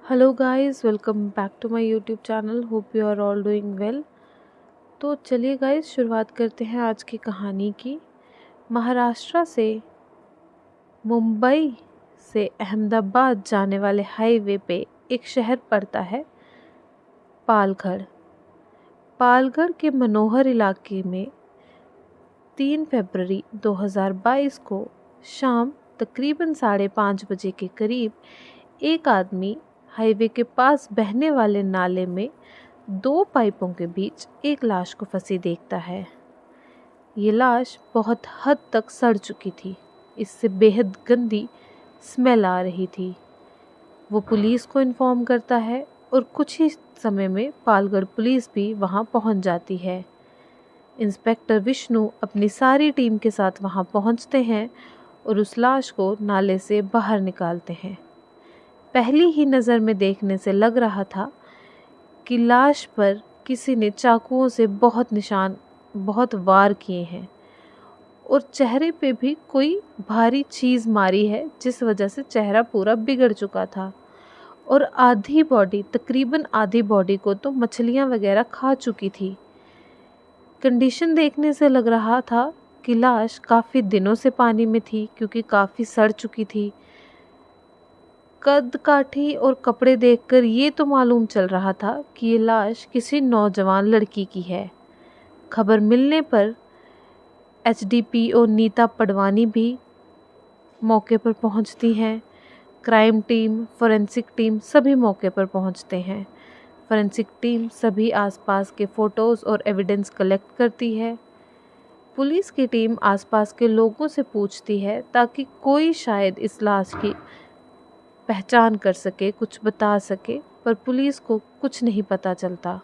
Hello guys, welcome back to my YouTube channel. Hope you are all doing well. तो चलिए guys, शुरुआत करते हैं आज की कहानी की। महाराष्ट्र से मुंबई से अहमदाबाद जाने वाले हाईवे पे एक शहर पड़ता है, पालघर। पालघर के मनोहर इलाके में 3 फरवरी 2022 को शाम तकरीबन 5:30 बजे के करीब एक आदमी हाईवे के पास बहने वाले नाले में 2 पाइपों के बीच एक लाश को फंसी देखता है। ये लाश बहुत हद तक सड़ चुकी थी। इससे बेहद गंदी स्मेल आ रही थी। वो पुलिस को इन्फॉर्म करता है और कुछ ही समय में पालघर पुलिस भी वहाँ पहुँच जाती है। इंस्पेक्टर विष्णु अपनी सारी टीम के साथ वहाँ पहुँचते हैं और उस लाश को नाले से बाहर निकालते हैं। पहली ही नज़र में देखने से लग रहा था कि लाश पर किसी ने चाकुओं से बहुत वार किए हैं और चेहरे पे भी कोई भारी चीज़ मारी है, जिस वजह से चेहरा पूरा बिगड़ चुका था और तकरीबन आधी बॉडी को तो मछलियाँ वगैरह खा चुकी थी। कंडीशन देखने से लग रहा था कि लाश काफ़ी दिनों से पानी में थी, क्योंकि काफ़ी सड़ चुकी थी। कद काठी और कपड़े देखकर ये तो मालूम चल रहा था कि ये लाश किसी नौजवान लड़की की है। खबर मिलने पर एचडीपीओ नीता पडवानी भी मौके पर पहुंचती हैं। क्राइम टीम, फोरेंसिक टीम सभी मौके पर पहुंचते हैं। फोरेंसिक टीम सभी आसपास के फ़ोटोज़ और एविडेंस कलेक्ट करती है। पुलिस की टीम आसपास के लोगों से पूछती है ताकि कोई शायद इस लाश की पहचान कर सके, कुछ बता सके, पर पुलिस को कुछ नहीं पता चलता।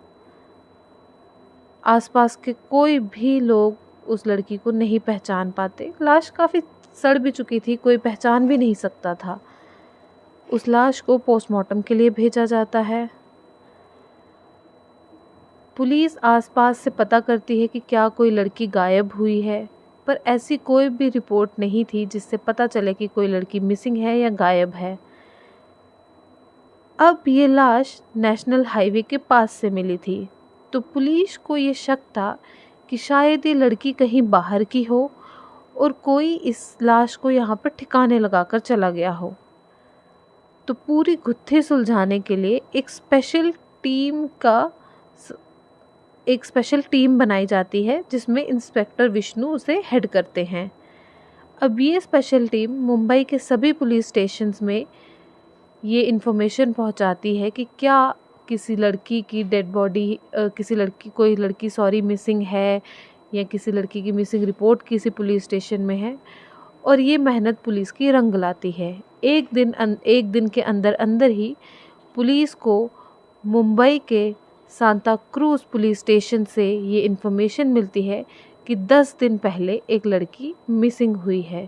आसपास के कोई भी लोग उस लड़की को नहीं पहचान पाते। लाश काफ़ी सड़ भी चुकी थी, कोई पहचान भी नहीं सकता था। उस लाश को पोस्टमार्टम के लिए भेजा जाता है। पुलिस आसपास से पता करती है कि क्या कोई लड़की गायब हुई है, पर ऐसी कोई भी रिपोर्ट नहीं थी जिससे पता चले कि कोई लड़की मिसिंग है या गायब है। अब ये लाश नेशनल हाईवे के पास से मिली थी, तो पुलिस को ये शक था कि शायद ये लड़की कहीं बाहर की हो और कोई इस लाश को यहाँ पर ठिकाने लगाकर चला गया हो। तो पूरी गुत्थी सुलझाने के लिए एक स्पेशल टीम बनाई जाती है, जिसमें इंस्पेक्टर विष्णु उसे हेड करते हैं। अब ये स्पेशल टीम मुंबई के सभी पुलिस स्टेशंस में ये इन्फॉर्मेशन पहुंचाती है कि क्या किसी लड़की की डेड बॉडी कोई लड़की मिसिंग है, या किसी लड़की की मिसिंग रिपोर्ट किसी पुलिस स्टेशन में है। और ये मेहनत पुलिस की रंग लाती है। एक दिन के अंदर अंदर ही पुलिस को मुंबई के सांता क्रूज पुलिस स्टेशन से ये इन्फॉर्मेशन मिलती है कि 10 दिन पहले एक लड़की मिसिंग हुई है।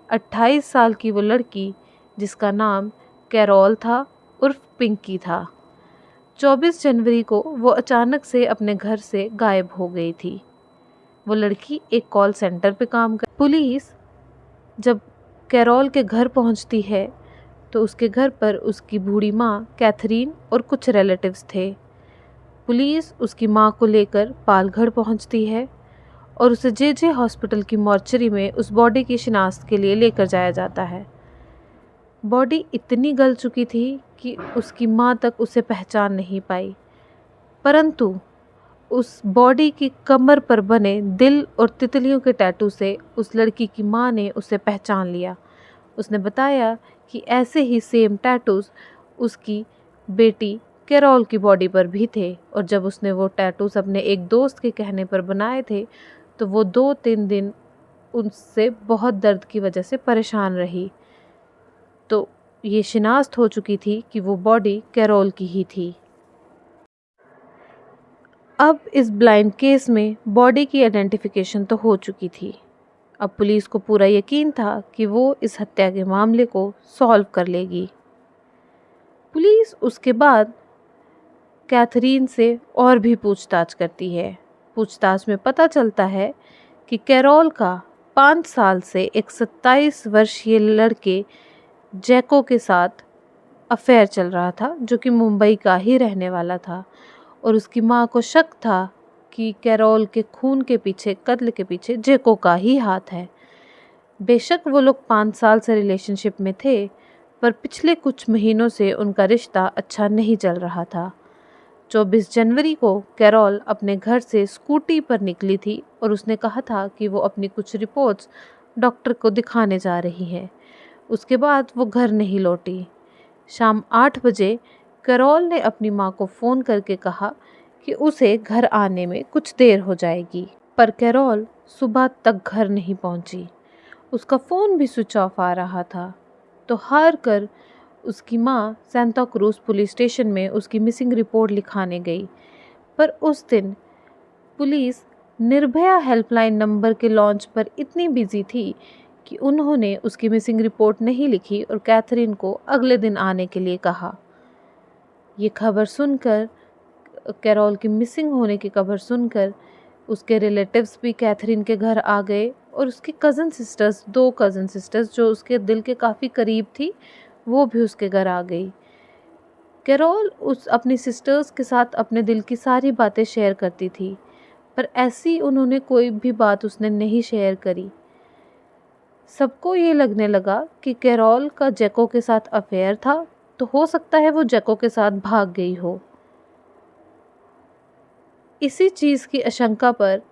28 साल की वो लड़की, जिसका नाम कैरोल था उर्फ पिंकी था। 24 जनवरी को वो अचानक से अपने घर से गायब हो गई थी। वो लड़की एक कॉल सेंटर पे काम कर। पुलिस जब कैरोल के घर पहुंचती है तो उसके घर पर उसकी बूढ़ी माँ कैथरीन और कुछ रिलेटिव्स थे। पुलिस उसकी माँ को लेकर पालघर पहुंचती है और उसे जे हॉस्पिटल की मॉर्चरी में उस बॉडी की शिनाख्त के लिए लेकर जाया जाता है। बॉडी इतनी गल चुकी थी कि उसकी माँ तक उसे पहचान नहीं पाई, परंतु उस बॉडी की कमर पर बने दिल और तितलियों के टैटू से उस लड़की की माँ ने उसे पहचान लिया। उसने बताया कि ऐसे ही सेम टैटूज़ उसकी बेटी कैरोल की बॉडी पर भी थे, और जब उसने वो टैटूज़ अपने एक दोस्त के कहने पर बनाए थे तो वो 2-3 दिन उनसे बहुत दर्द की वजह से परेशान रही। तो ये शिनाख्त हो चुकी थी कि वो बॉडी कैरोल की ही थी। अब इस ब्लाइंड केस में बॉडी की आइडेंटिफिकेशन तो हो चुकी थी। अब पुलिस को पूरा यकीन था कि वो इस हत्या के मामले को सॉल्व कर लेगी। पुलिस उसके बाद कैथरीन से और भी पूछताछ करती है। पूछताछ में पता चलता है कि कैरोल का 5 साल से एक 27 वर्षीय लड़के जैको के साथ अफेयर चल रहा था, जो कि मुंबई का ही रहने वाला था। और उसकी माँ को शक था कि कैरोल के खून के पीछे, कत्ल के पीछे जेको का ही हाथ है। बेशक वो लोग 5 साल से रिलेशनशिप में थे, पर पिछले कुछ महीनों से उनका रिश्ता अच्छा नहीं चल रहा था। 24 जनवरी को कैरोल अपने घर से स्कूटी पर निकली थी और उसने कहा था कि वो अपनी कुछ रिपोर्ट्स डॉक्टर को दिखाने जा रही है। उसके बाद वो घर नहीं लौटी। शाम 8 बजे कैरोल ने अपनी माँ को फ़ोन करके कहा कि उसे घर आने में कुछ देर हो जाएगी, पर कैरोल सुबह तक घर नहीं पहुंची। उसका फ़ोन भी स्विच ऑफ आ रहा था। तो हार कर उसकी माँ सांता क्रूज पुलिस स्टेशन में उसकी मिसिंग रिपोर्ट लिखाने गई। पर उस दिन पुलिस निर्भया हेल्पलाइन नंबर के लॉन्च पर इतनी बिजी थी कि उन्होंने उसकी मिसिंग रिपोर्ट नहीं लिखी और कैथरीन को अगले दिन आने के लिए कहा। ये खबर सुनकर, कैरोल की मिसिंग होने की खबर सुनकर, उसके रिलेटिव्स भी कैथरीन के घर आ गए और उसकी दो कज़न सिस्टर्स जो उसके दिल के काफ़ी करीब थी, वो भी उसके घर आ गई। कैरोल उस अपनी सिस्टर्स के साथ अपने दिल की सारी बातें शेयर करती थी, पर ऐसी उन्होंने कोई भी बात उसने नहीं शेयर करी। सबको ये लगने लगा कि कैरोल का जैको के साथ अफेयर था, तो हो सकता है वो जैको के साथ भाग गई हो। इसी चीज़ की आशंका पर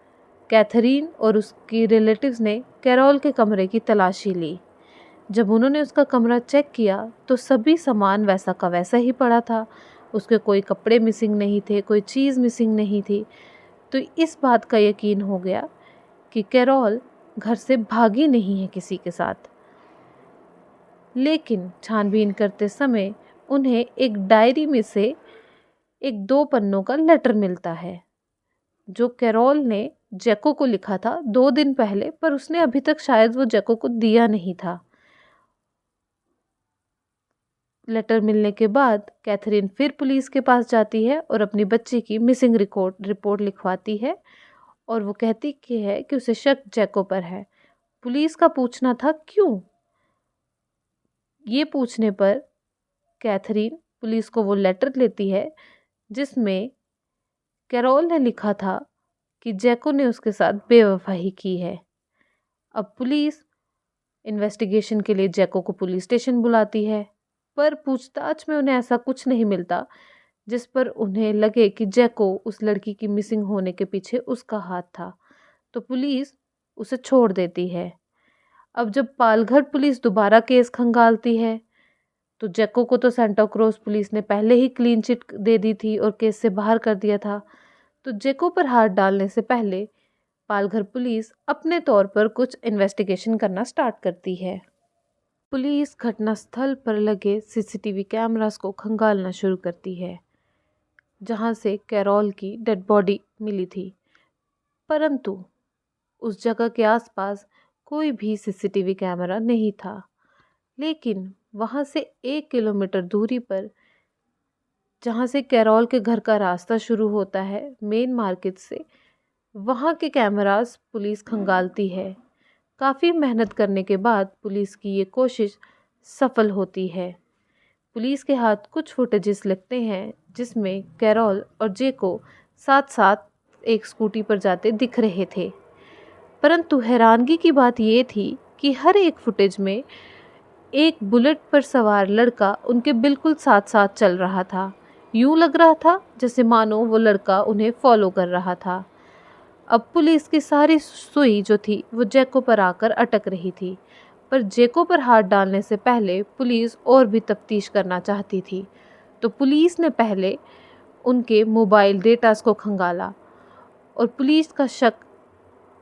कैथरीन और उसकी रिलेटिव्स ने कैरोल के कमरे की तलाशी ली। जब उन्होंने उसका कमरा चेक किया तो सभी सामान वैसा का वैसा ही पड़ा था। उसके कोई कपड़े मिसिंग नहीं थे, कोई चीज़ मिसिंग नहीं थी। तो इस बात का यकीन हो गया कि कैरोल घर से भागी नहीं है किसी के साथ। लेकिन छानबीन करते समय उन्हें एक डायरी में से एक 2 पन्नों का लेटर मिलता है, जो कैरोल ने जैको को लिखा था 2 दिन पहले, पर उसने अभी तक शायद वो जैको को दिया नहीं था। लेटर मिलने के बाद कैथरीन फिर पुलिस के पास जाती है और अपनी बच्ची की मिसिंग रिपोर्ट लिखवाती है और वो कहती है कि उसे शक जैको पर है। पुलिस का पूछना था क्यों? ये पूछने पर कैथरीन पुलिस को वो लेटर लेती है जिसमें कैरोल ने लिखा था कि जैको ने उसके साथ बेवफाई की है। अब पुलिस इन्वेस्टिगेशन के लिए जैको को पुलिस स्टेशन बुलाती है, पर पूछताछ में उन्हें ऐसा कुछ नहीं मिलता जिस पर उन्हें लगे कि जैको उस लड़की की मिसिंग होने के पीछे उसका हाथ था। तो पुलिस उसे छोड़ देती है। अब जब पालघर पुलिस दोबारा केस खंगालती है तो जैको को तो सांता क्रूज पुलिस ने पहले ही क्लीन चिट दे दी थी और केस से बाहर कर दिया था। तो जैको पर हाथ डालने से पहले पालघर पुलिस अपने तौर पर कुछ इन्वेस्टिगेशन करना स्टार्ट करती है। पुलिस घटनास्थल पर लगे सीसीटीवी कैमरास को खंगालना शुरू करती है, जहां से कैरोल की डेड बॉडी मिली थी। परंतु उस जगह के आसपास कोई भी सीसीटीवी कैमरा नहीं था। लेकिन वहां से 1 किलोमीटर दूरी पर, जहां से कैरोल के घर का रास्ता शुरू होता है मेन मार्केट से, वहां के कैमरास पुलिस खंगालती है। काफ़ी मेहनत करने के बाद पुलिस की ये कोशिश सफल होती है। पुलिस के हाथ कुछ फुटेजेस लगते हैं जिसमें कैरोल और जेको साथ साथ एक स्कूटी पर जाते दिख रहे थे। परंतु हैरानगी की बात ये थी कि हर एक फुटेज में एक बुलेट पर सवार लड़का उनके बिल्कुल साथ साथ चल रहा था। यूं लग रहा था जैसे मानो वो लड़का उन्हें फॉलो कर रहा था। अब पुलिस की सारी सुई जो थी वो जैको पर आकर अटक रही थी, पर जैको पर हाथ डालने से पहले पुलिस और भी तफ्तीश करना चाहती थी। तो पुलिस ने पहले उनके मोबाइल डेटास को खंगाला और पुलिस का शक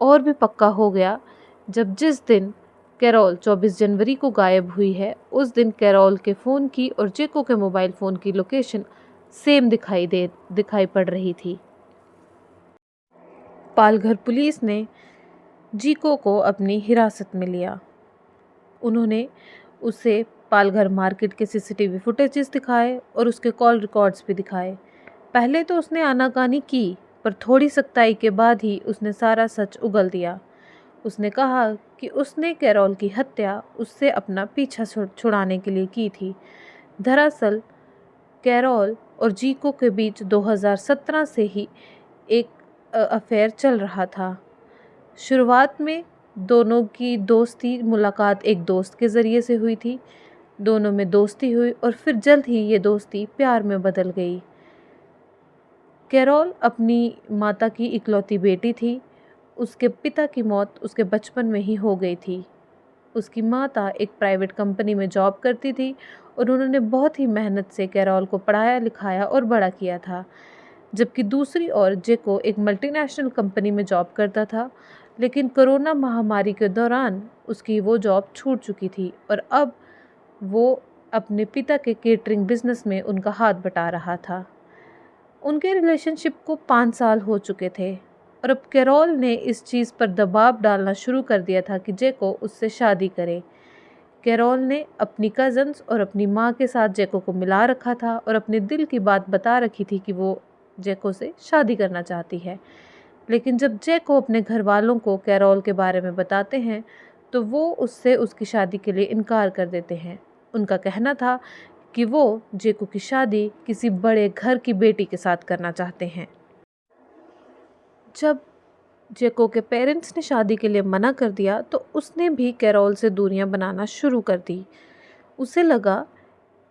और भी पक्का हो गया जब जिस दिन कैरोल 24 जनवरी को गायब हुई है, उस दिन कैरोल के फ़ोन की और जेको के मोबाइल फ़ोन की लोकेशन सेम दिखाई पड़ रही थी। पालघर पुलिस ने जीको को अपनी हिरासत में लिया। उन्होंने उसे पालघर मार्केट के सीसीटीवी फुटेजेस दिखाए और उसके कॉल रिकॉर्ड्स भी दिखाए। पहले तो उसने आनाकानी की, पर थोड़ी सख्ताई के बाद ही उसने सारा सच उगल दिया। उसने कहा कि उसने कैरोल की हत्या उससे अपना पीछा छुड़ाने के लिए की थी। दरअसल कैरोल और जीको के बीच 2017 से ही एक अफेयर चल रहा था। शुरुआत में दोनों की दोस्ती मुलाकात एक दोस्त के ज़रिए से हुई थी। दोनों में दोस्ती हुई और फिर जल्द ही ये दोस्ती प्यार में बदल गई। कैरोल अपनी माता की इकलौती बेटी थी। उसके पिता की मौत उसके बचपन में ही हो गई थी। उसकी माता एक प्राइवेट कंपनी में जॉब करती थी और उन्होंने बहुत ही मेहनत से कैरोल को पढ़ाया लिखाया और बड़ा किया था। जबकि दूसरी ओर जेको एक मल्टीनेशनल कंपनी में जॉब करता था, लेकिन कोरोना महामारी के दौरान उसकी वो जॉब छूट चुकी थी और अब वो अपने पिता के केटरिंग बिजनेस में उनका हाथ बटा रहा था। उनके रिलेशनशिप को 5 साल हो चुके थे और अब कैरोल ने इस चीज़ पर दबाव डालना शुरू कर दिया था कि जेको उससे शादी करे। कैरोल ने अपनी कज़न्स और अपनी माँ के साथ जेको को मिला रखा था और अपने दिल की बात बता रखी थी कि वो जेको से शादी करना चाहती है। लेकिन जब जेको अपने घर वालों को कैरोल के बारे में बताते हैं तो वो उससे उसकी शादी के लिए इनकार कर देते हैं। उनका कहना था कि वो जेको की शादी किसी बड़े घर की बेटी के साथ करना चाहते हैं। जब जेको के पेरेंट्स ने शादी के लिए मना कर दिया तो उसने भी कैरोल से दूरियां बनाना शुरू कर दी। उसे लगा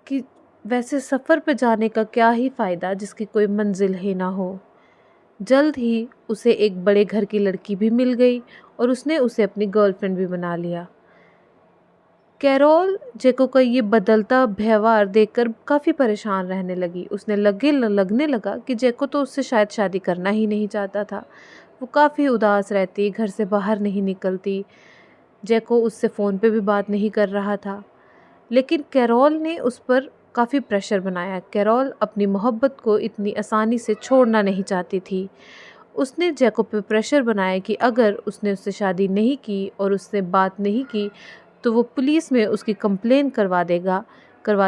कि वैसे सफ़र पे जाने का क्या ही फ़ायदा जिसकी कोई मंजिल ही ना हो। जल्द ही उसे एक बड़े घर की लड़की भी मिल गई और उसने उसे अपनी गर्लफ्रेंड भी बना लिया। कैरोल जेको का ये बदलता व्यवहार देखकर काफ़ी परेशान रहने लगी। उसने लगने लगा कि जेको तो उससे शायद शादी करना ही नहीं चाहता था। वो काफ़ी उदास रहती, घर से बाहर नहीं निकलती। जेको उससे फ़ोन पे भी बात नहीं कर रहा था। लेकिन कैरोल ने उस पर काफ़ी प्रेशर बनाया। कैरोल अपनी मोहब्बत को इतनी आसानी से छोड़ना नहीं चाहती थी। उसने जेको पे प्रेशर बनाया कि अगर उसने उससे शादी नहीं की और उससे बात नहीं की तो वो पुलिस में उसकी कंप्लेन करवा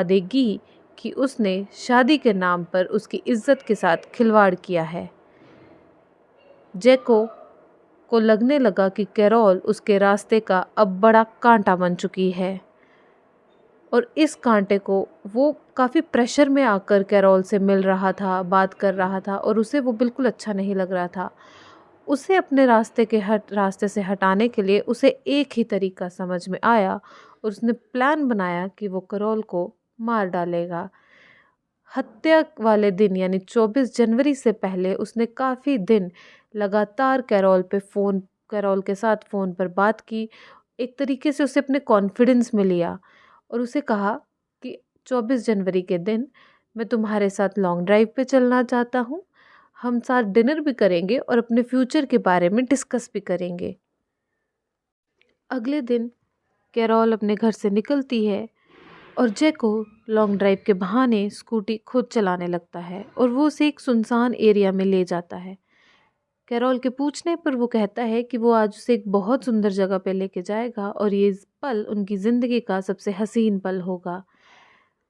देगी कि उसने शादी के नाम पर उसकी इज्जत के साथ खिलवाड़ किया है। जेको को लगने लगा कि कैरोल उसके रास्ते का अब बड़ा कांटा बन चुकी है और इस कांटे को वो काफ़ी प्रेशर में आकर कैरोल से मिल रहा था, बात कर रहा था और उसे वो बिल्कुल अच्छा नहीं लग रहा था। उसे अपने रास्ते से हटाने के लिए उसे एक ही तरीका समझ में आया और उसने प्लान बनाया कि वो कैरोल को मार डालेगा। हत्या वाले दिन यानी 24 जनवरी से पहले उसने काफ़ी दिन लगातार कैरोल के साथ फ़ोन पर बात की। एक तरीके से उसे अपने कॉन्फिडेंस में लिया और उसे कहा कि 24 जनवरी के दिन मैं तुम्हारे साथ लॉन्ग ड्राइव पे चलना चाहता हूँ। हम साथ डिनर भी करेंगे और अपने फ्यूचर के बारे में डिस्कस भी करेंगे। अगले दिन कैरोल अपने घर से निकलती है और जेको लॉन्ग ड्राइव के बहाने स्कूटी खुद चलाने लगता है और वो उसे एक सुनसान एरिया में ले जाता है। कैरोल के पूछने पर वो कहता है कि वो आज उसे एक बहुत सुंदर जगह पे लेके जाएगा और ये पल उनकी ज़िंदगी का सबसे हसीन पल होगा।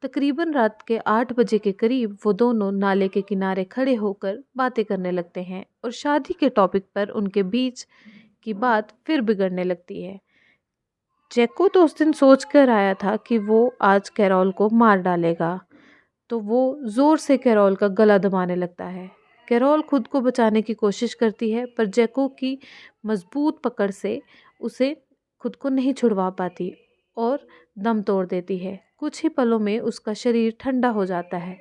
तकरीबन रात के 8 बजे के करीब वो दोनों नाले के किनारे खड़े होकर बातें करने लगते हैं और शादी के टॉपिक पर उनके बीच की बात फिर बिगड़ने लगती है। जेको तो उस दिन सोच कर आया था कि वो आज कैरोल को मार डालेगा, तो वो ज़ोर से कैरोल का गला दबाने लगता है। कैरोल खुद को बचाने की कोशिश करती है पर जेको की मजबूत पकड़ से उसे खुद को नहीं छुड़वा पाती और दम तोड़ देती है। कुछ ही पलों में उसका शरीर ठंडा हो जाता है।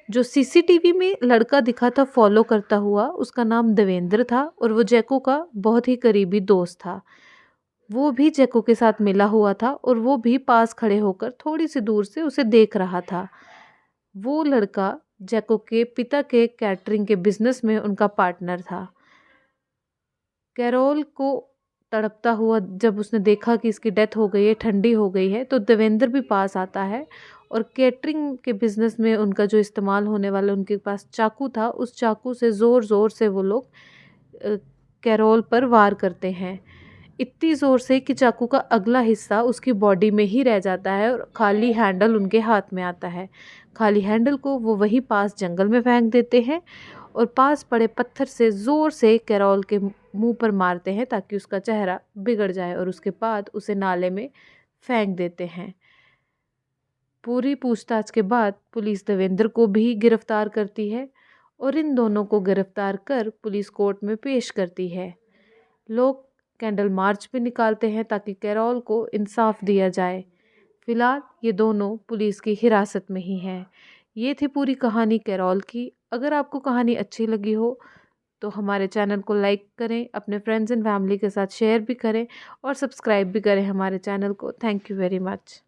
जो सीसीटीवी में लड़का दिखा था फॉलो करता हुआ, उसका नाम देवेंद्र था और वो जेको का बहुत ही करीबी दोस्त था। वो भी जेको के साथ मिला हुआ था और वो भी पास खड़े होकर थोड़ी सी दूर से उसे देख रहा था। वो लड़का जेको के पिता के कैटरिंग के बिजनेस में उनका पार्टनर था। कैरोल को तड़पता हुआ जब उसने देखा कि इसकी डेथ हो गई है, ठंडी हो गई है, तो देवेंद्र भी पास आता है और कैटरिंग के बिजनेस में उनका जो इस्तेमाल होने वाला उनके पास चाकू था, उस चाकू से ज़ोर ज़ोर से वो लोग कैरोल पर वार करते हैं। इतनी ज़ोर से कि चाकू का अगला हिस्सा उसकी बॉडी में ही रह जाता है और खाली हैंडल उनके हाथ में आता है। खाली हैंडल को वो वहीं पास जंगल में फेंक देते हैं और पास पड़े पत्थर से ज़ोर से कैरोल के मुंह पर मारते हैं ताकि उसका चेहरा बिगड़ जाए और उसके बाद उसे नाले में फेंक देते हैं। पूरी पूछताछ के बाद पुलिस देवेंद्र को भी गिरफ्तार करती है और इन दोनों को गिरफ्तार कर पुलिस कोर्ट में पेश करती है। लोग कैंडल मार्च भी निकालते हैं ताकि कैरोल को इंसाफ दिया जाए। फिलहाल ये दोनों पुलिस की हिरासत में ही हैं। ये थी पूरी कहानी कैरोल की। अगर आपको कहानी अच्छी लगी हो तो हमारे चैनल को लाइक करें, अपने फ्रेंड्स एंड फैमिली के साथ शेयर भी करें और सब्सक्राइब भी करें हमारे चैनल को। Thank you very much.